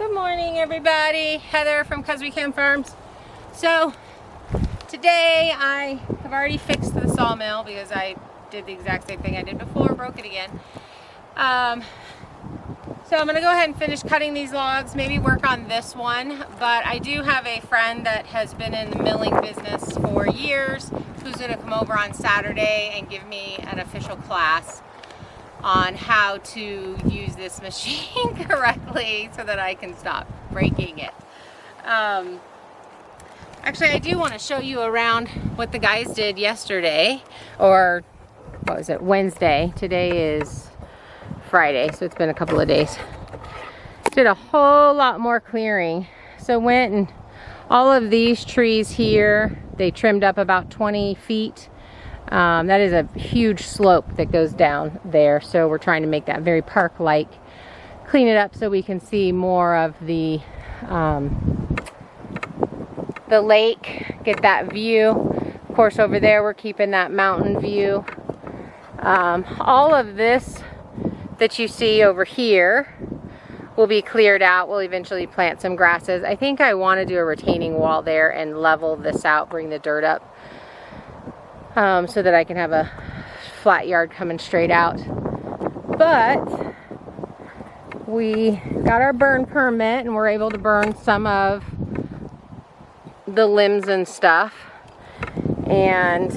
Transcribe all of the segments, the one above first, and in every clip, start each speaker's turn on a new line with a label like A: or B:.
A: Good morning, everybody. Heather from Cause We Can Farms. So today I have already fixed the sawmill because I did the exact same thing I did before, broke it again. So I'm gonna go ahead and finish cutting these logs, maybe work on this one, but I do have a friend that has been in the milling business for years who's gonna come over on Saturday and give me an official class on how to use this machine correctly so that I can stop breaking it. Actually, I do want to show you around what the guys did yesterday, or what was it, Wednesday. Today is Friday, so it's been a couple of days. Did a whole lot more clearing. So went and all of these trees here, they trimmed up about 20 feet. That is a huge slope that goes down there, so we're trying to make that very park-like. Clean it up so we can see more of the lake, get that view. Of course, over there we're keeping that mountain view. All of this that you see over here will be cleared out. We'll eventually plant some grasses. I think I want to do a retaining wall there and level this out, bring the dirt up. So that I can have a flat yard coming straight out. But we got our burn permit and we're able to burn some of the limbs and stuff. And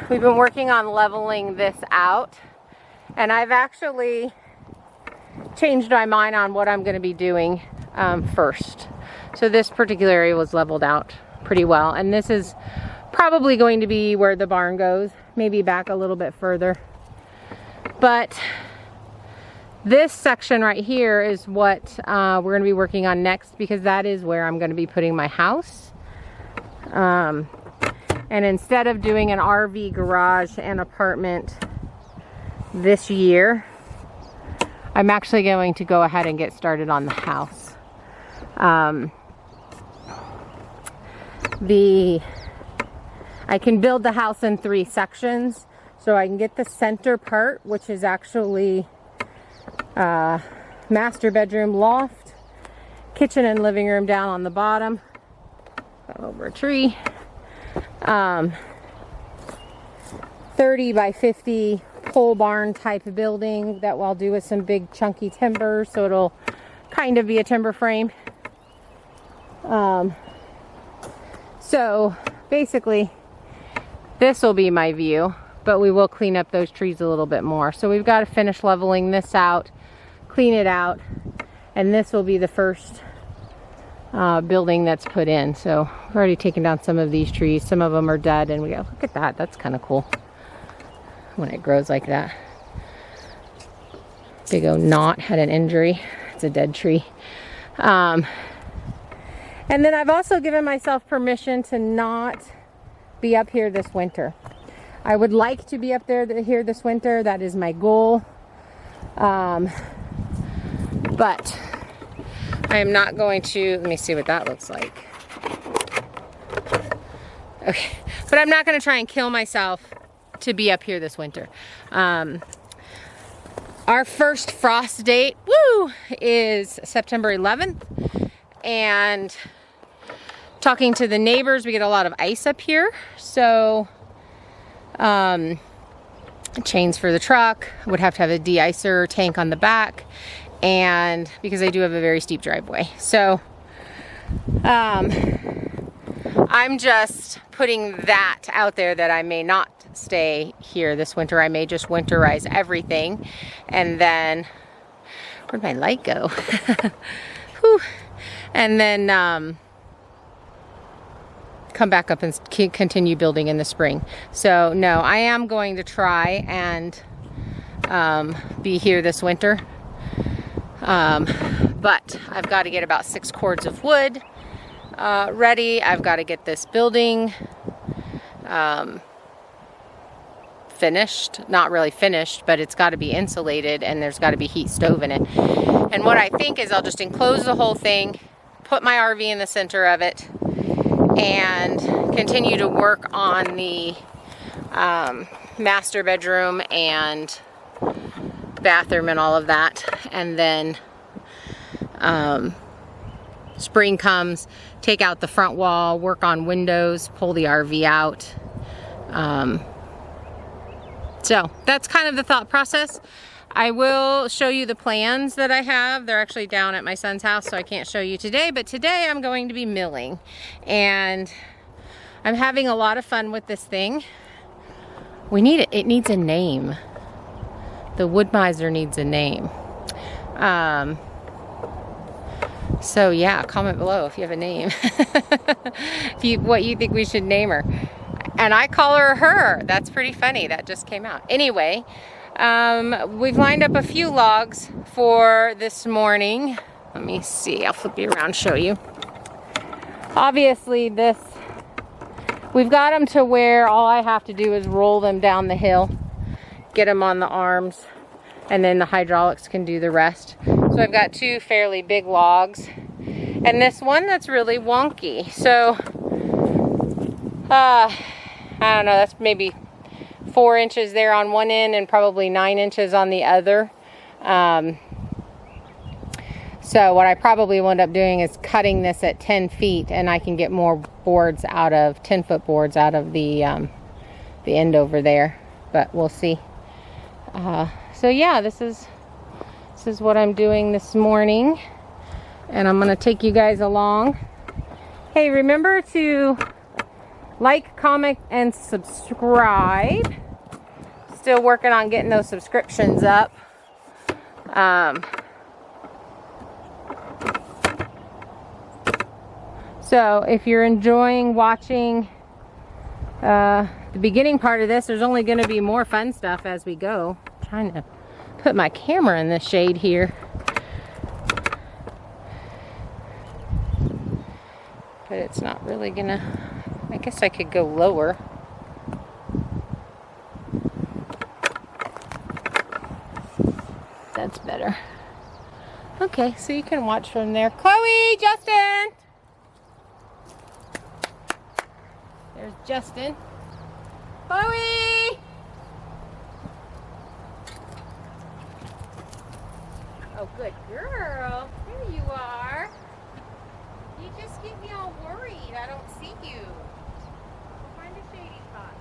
A: we've been working on leveling this out. And I've actually changed my mind on what I'm going to be doing first. So this particular area was leveled out pretty well, and this is probably going to be where the barn goes, maybe back a little bit further. But this section right here is what we're going to be working on next, because that is where I'm going to be putting my house. And instead of doing an RV garage and apartment this year, I'm actually going to go ahead and get started on the house. I can build the house in 3 sections, so I can get the center part, which is actually master bedroom, loft, kitchen and living room down on the bottom. Got over a tree. 30 by 50 pole barn type of building that I'll do with some big chunky timber, so it'll kind of be a timber frame. So basically this will be my view, but we will clean up those trees a little bit more. So we've got to finish leveling this out, clean it out, and this will be the first building that's put in. So we've already taken down some of these trees. Some of them are dead, and we go, look at that, that's kind of cool when it grows like that. Big old knot had an injury. It's a dead tree. And then I've also given myself permission to not be up here this winter. I would like to be up there here this winter. That is my goal. But I am not going to, let me see what that looks like. Okay, but I'm not going to try and kill myself to be up here this winter. Our first frost date, woo, is September 11th. And talking to the neighbors, we get a lot of ice up here. So chains for the truck, would have to have a de-icer tank on the back, and because I do have a very steep driveway. So I'm just putting that out there that I may not stay here this winter. I may just winterize everything, and then, where'd my light go? Whew. And then come back up and continue building in the spring. So no, I am going to try and be here this winter. But I've got to get about 6 cords of wood ready. I've got to get this building finished. Not really finished, but it's got to be insulated, and there's got to be heat stove in it. And what I think is I'll just enclose the whole thing, put my RV in the center of it, and continue to work on the master bedroom and bathroom and all of that, and then Spring comes, take out the front wall, work on windows, pull the RV out. So that's kind of the thought process. I will show you the plans that I have. They're actually down at my son's house, so I can't show you today, but today I'm going to be milling. And I'm having a lot of fun with this thing. It needs a name. The Woodmizer needs a name. So yeah, comment below if you have a name. What you think we should name her. And I call her her. That's pretty funny. That just came out. Anyway, we've lined up a few logs for this morning. Let me see. I'll flip you around and show you. Obviously we've got them to where all I have to do is roll them down the hill, get them on the arms, and then the hydraulics can do the rest. So I've got two fairly big logs and this one that's really wonky. So I don't know, that's maybe 4 inches there on one end and probably 9 inches on the other. So what I probably will end up doing is cutting this at 10 feet and I can get more boards out of, 10-foot boards out of the end over there, but we'll see. So yeah, this is what I'm doing this morning, and I'm gonna take you guys along. Hey, remember to like, comment, and subscribe. Still working on getting those subscriptions up. So if you're enjoying watching the beginning part of this, there's only going to be more fun stuff as we go. I'm trying to put my camera in the shade here. But it's not really gonna, I guess I could go lower. That's better. Okay, so you can watch from there. Chloe, Justin! There's Justin. Chloe! Oh, good girl. There you are. You just get me all worried. I don't see you. Find a shady spot.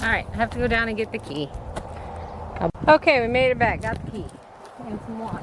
A: Alright, I have to go down and get the key. Okay, we made it back. Got the key. And some water.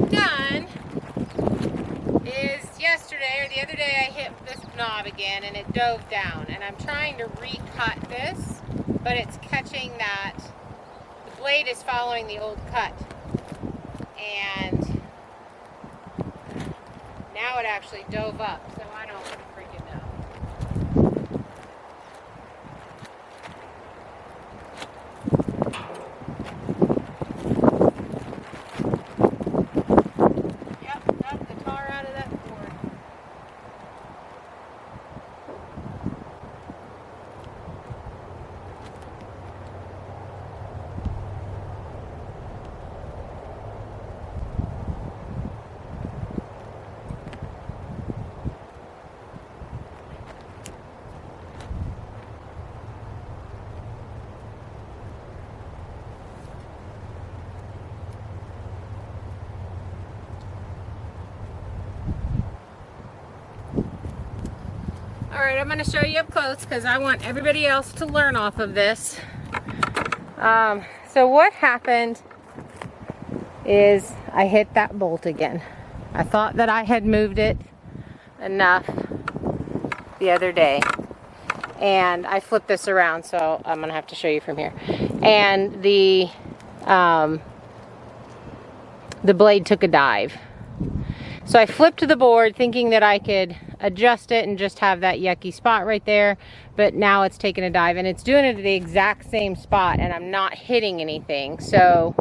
A: I've done is yesterday or the other day I hit this knob again and it dove down, and I'm trying to recut this, but it's catching that the blade is following the old cut, and now it actually dove up, so I don't freaking know. Alright, I'm going to show you up close because I want everybody else to learn off of this. So what happened is I hit that bolt again. I thought that I had moved it enough the other day, and I flipped this around, so I'm going to have to show you from here. And the blade took a dive. So I flipped to the board thinking that I could adjust it and just have that yucky spot right there, but now it's taking a dive and it's doing it at the exact same spot and I'm not hitting anything, so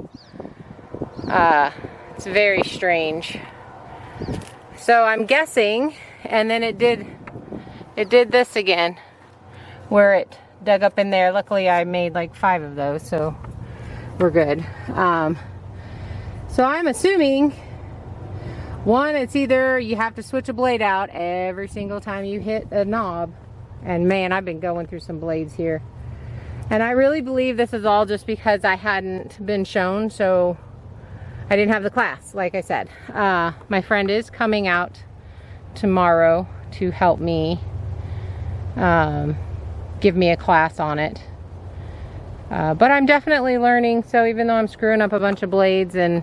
A: it's very strange. So I'm guessing, and then it did this again where it dug up in there. Luckily I made like 5 of those, so we're good. So I'm assuming, one, it's either you have to switch a blade out every single time you hit a knob. And man, I've been going through some blades here. And I really believe this is all just because I hadn't been shown, so I didn't have the class, like I said. My friend is coming out tomorrow to help me, give me a class on it. But I'm definitely learning, so even though I'm screwing up a bunch of blades and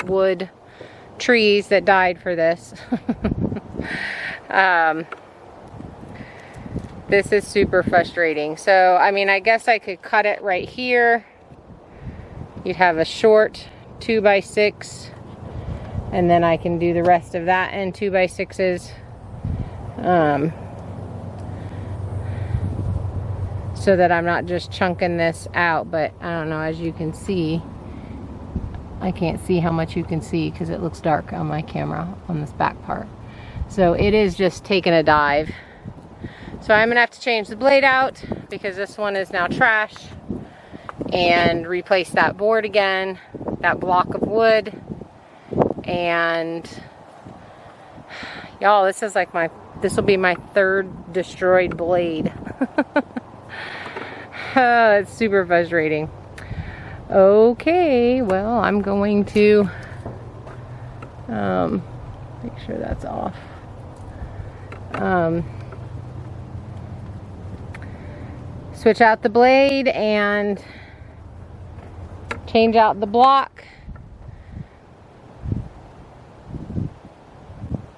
A: wood, trees that died for this. This is super frustrating. So, I mean, I guess I could cut it right here. You'd have a short 2x6, and then I can do the rest of that in 2x6s. So that I'm not just chunking this out, but I don't know, as you can see, I can't see how much you can see because it looks dark on my camera on this back part. So it is just taking a dive. So I'm gonna have to change the blade out because this one is now trash, and replace that board again, that block of wood. And y'all, this is like this will be my 3rd destroyed blade. It's super frustrating. Okay, well, I'm going to make sure that's off. Switch out the blade and change out the block,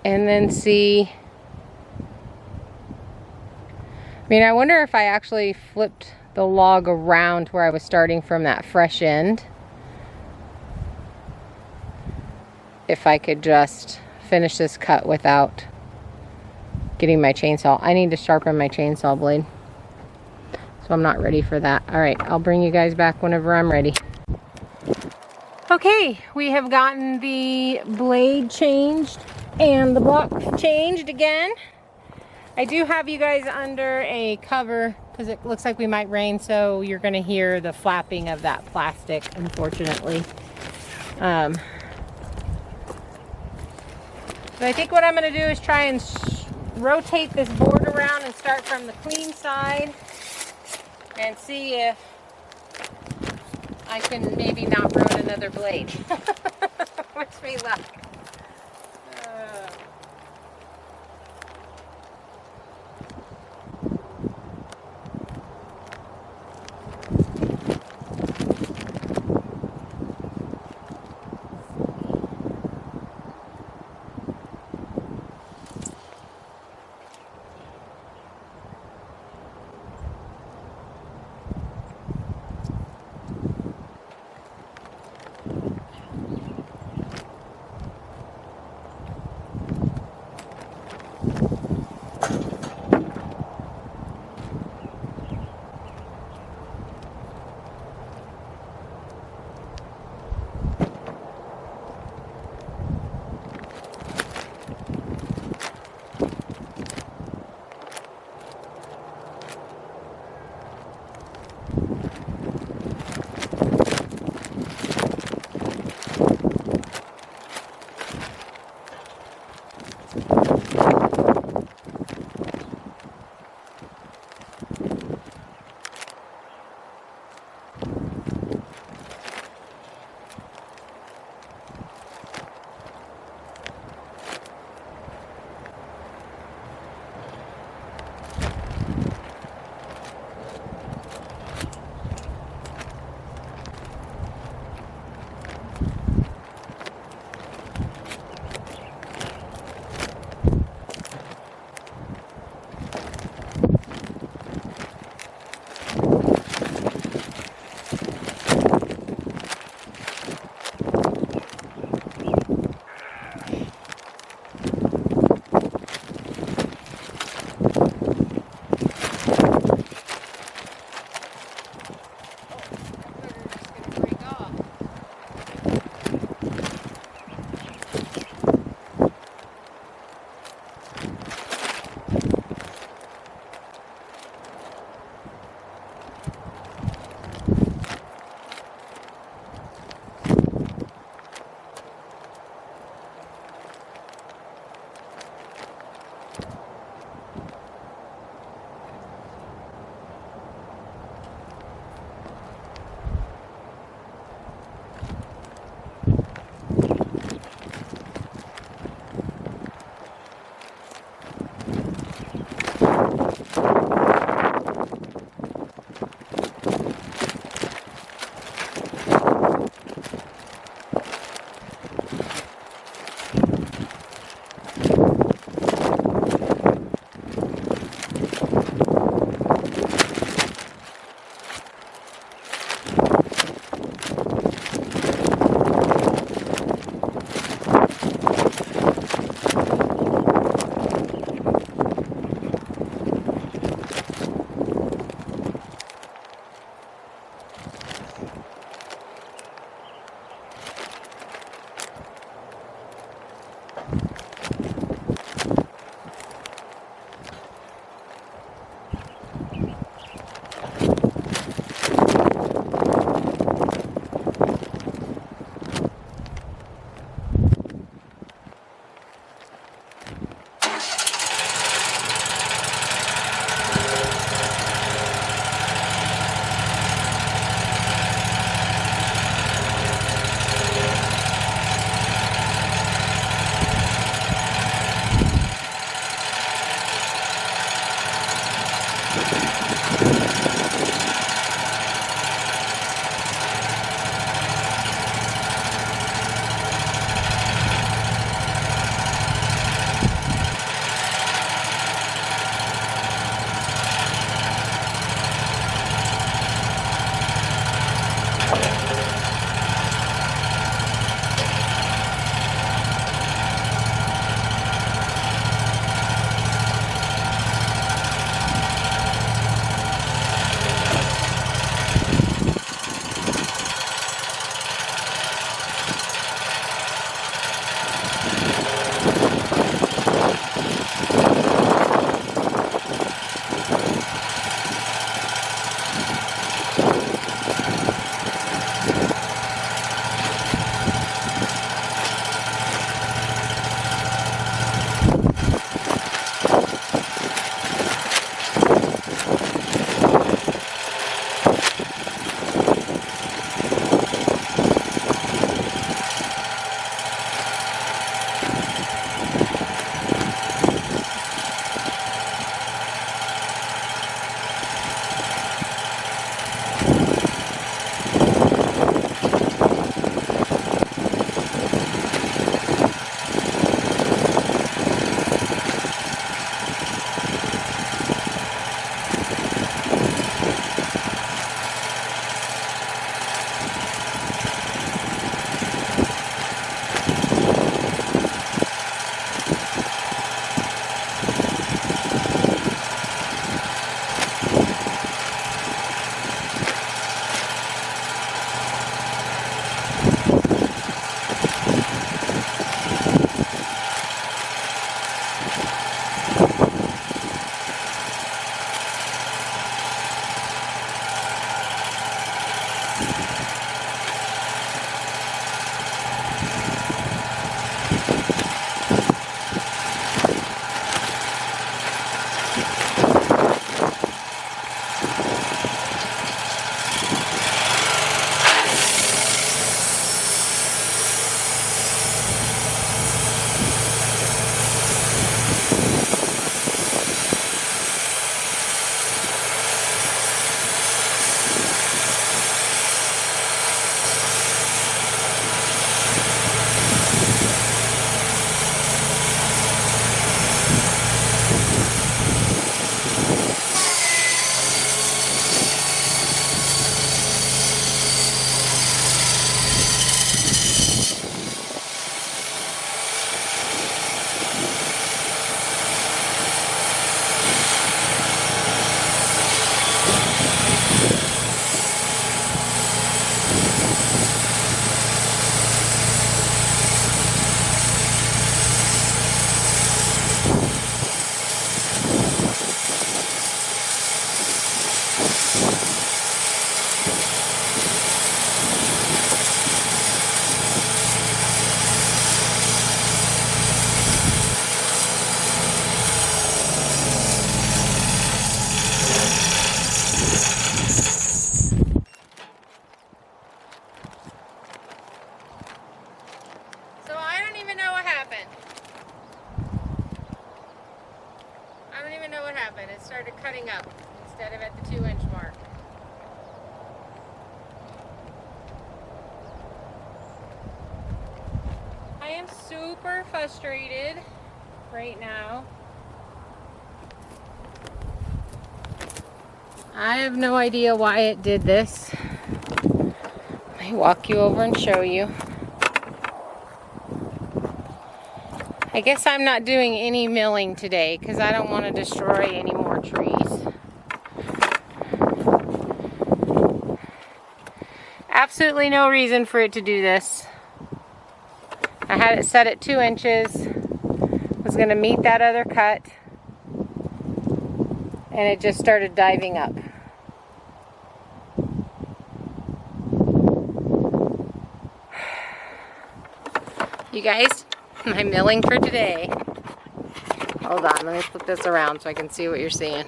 A: and then see. I mean, I wonder if I actually flipped the log around where I was starting from that fresh end, if I could just finish this cut without getting my chainsaw. I need to sharpen my chainsaw blade, so I'm not ready for that. All right, I'll bring you guys back whenever I'm ready. Okay, we have gotten the blade changed and the block changed again. I do have you guys under a cover because it looks like we might rain, so you're going to hear the flapping of that plastic, unfortunately. But I think what I'm going to do is try and rotate this board around and start from the clean side and see if I can maybe not ruin another blade. Wish me luck. started cutting up instead of at the 2-inch mark. I am super frustrated right now. I have no idea why it did this. Let me walk you over and show you. I guess I'm not doing any milling today because I don't want to destroy any more trees. Absolutely no reason for it to do this. I had it set at 2 inches, was going to meet that other cut, and it just started diving up. You guys, my milling for today. Hold on, let me flip this around so I can see what you're seeing.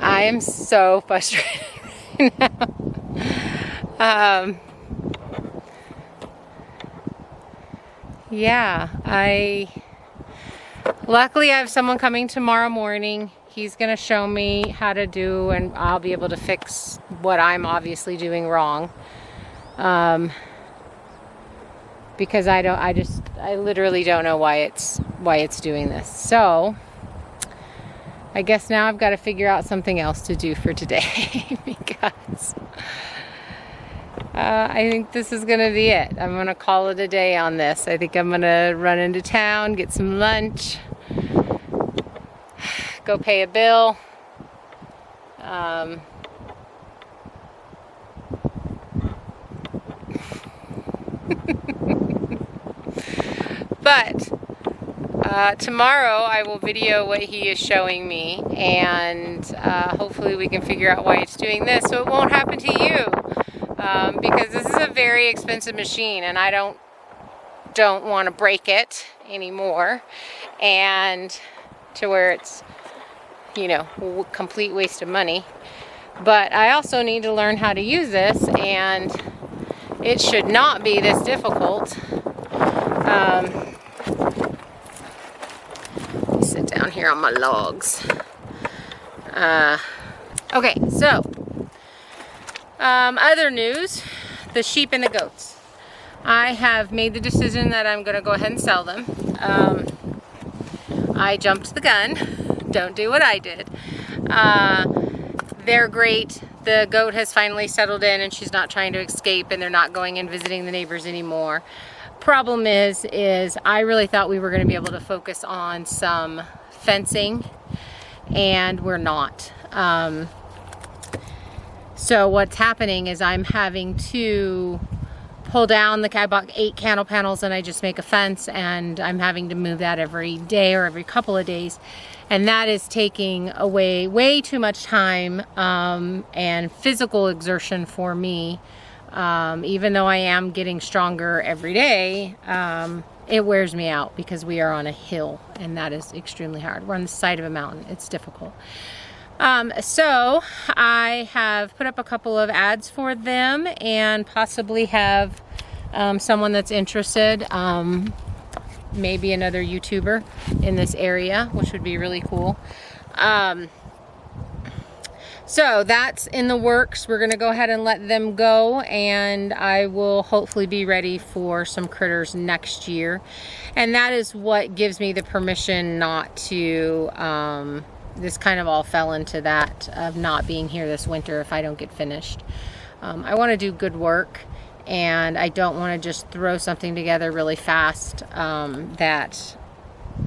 A: I am so frustrated right now. Yeah, luckily I have someone coming tomorrow morning. He's gonna show me how to do, and I'll be able to fix what I'm obviously doing wrong. Because I literally don't know why it's doing this. So I guess now I've got to figure out something else to do for today because I think this is gonna be it. I'm gonna call it a day on this. I think I'm gonna run into town, get some lunch, go pay a bill. But tomorrow I will video what he is showing me, and hopefully we can figure out why it's doing this so it won't happen to you. Because this is a very expensive machine and I don't want to break it anymore, and to where it's, you know, a complete waste of money. But I also need to learn how to use this, and it should not be this difficult. Let me sit down here on my logs. Okay, so other news, the sheep and the goats. I have made the decision that I'm going to go ahead and sell them. I jumped the gun. Don't do what I did. They're great. The goat has finally settled in and she's not trying to escape, and they're not going and visiting the neighbors anymore. Problem is I really thought we were going to be able to focus on some fencing, and we're not. So what's happening is I'm having to pull down I bought 8 candle panels and I just make a fence, and I'm having to move that every day or every couple of days, and that is taking away way too much time and physical exertion for me. Even though I am getting stronger every day, it wears me out because we are on a hill, and that is extremely hard. We're on the side of a mountain. It's difficult. So I have put up a couple of ads for them, and possibly have someone that's interested, maybe another YouTuber in this area, which would be really cool. So that's in the works. We're gonna go ahead and let them go, and I will hopefully be ready for some critters next year. And that is what gives me the permission not to, this kind of all fell into that of not being here this winter if I don't get finished. I wanna do good work, and I don't wanna just throw something together really fast that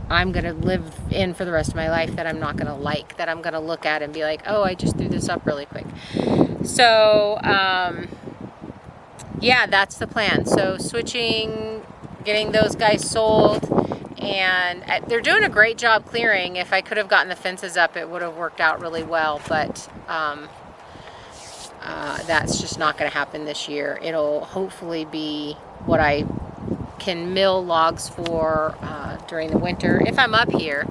A: I'm gonna live in for the rest of my life, that I'm not gonna like, that I'm gonna look at and be like, oh, I just threw this up really quick. So yeah, that's the plan. So switching, getting those guys sold, and they're doing a great job clearing. If I could have gotten the fences up, it would have worked out really well, but that's just not gonna happen this year. It'll hopefully be what I can mill logs for during the winter. If I'm up here,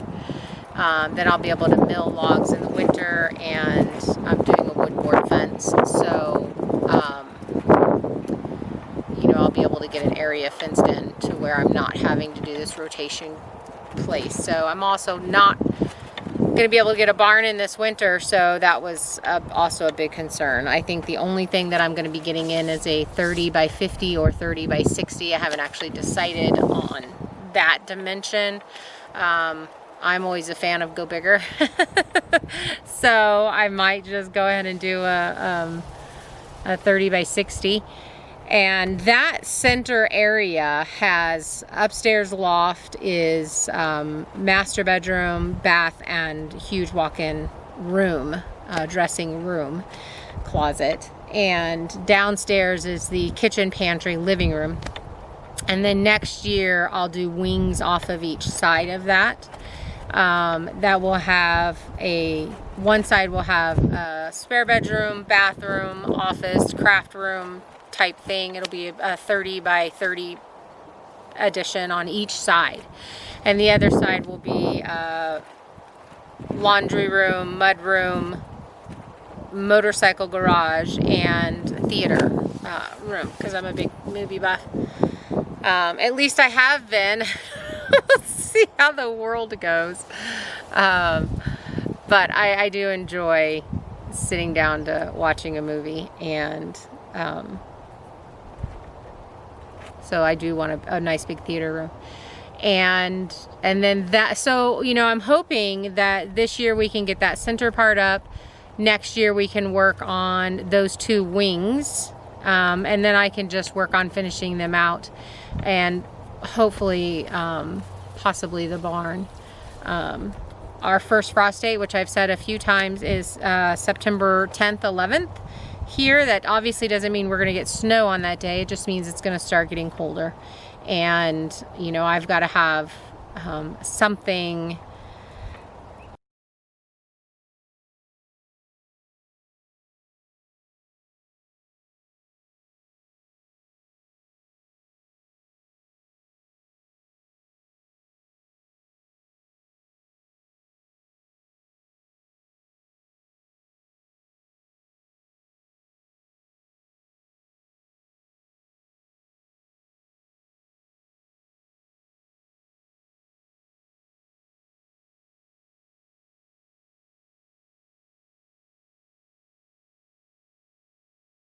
A: then I'll be able to mill logs in the winter, and I'm doing a wood board fence, so you know, I'll be able to get an area fenced in to where I'm not having to do this rotation place. So I'm also not going going to be able to get a barn in this winter, so that was also a big concern. I think the only thing that I'm going to be getting in is a 30 by 50 or 30 by 60. I haven't actually decided on that dimension. I'm always a fan of go bigger. So I might just go ahead and do a 30 by 60. And that center area has upstairs loft is master bedroom, bath, and huge walk-in room, dressing room, closet. And downstairs is the kitchen, pantry, living room. And then next year I'll do wings off of each side of that. That will have one side will have a spare bedroom, bathroom, office, craft room type thing. It'll be a 30 by 30 addition on each side. And the other side will be laundry room, mud room, motorcycle garage, and theater room, because I'm a big movie buff. At least I have been. Let's see how the world goes. But I do enjoy sitting down to watching a movie, and so I do want a nice big theater room. And then that, so, you know, I'm hoping that this year we can get that center part up. Next year we can work on those two wings, and then I can just work on finishing them out, and hopefully possibly the barn. Our first frost date, which I've said a few times, is September 10th, 11th here. That obviously doesn't mean we're going to get snow on that day. It just means it's going to start getting colder. And, you know, I've got to have something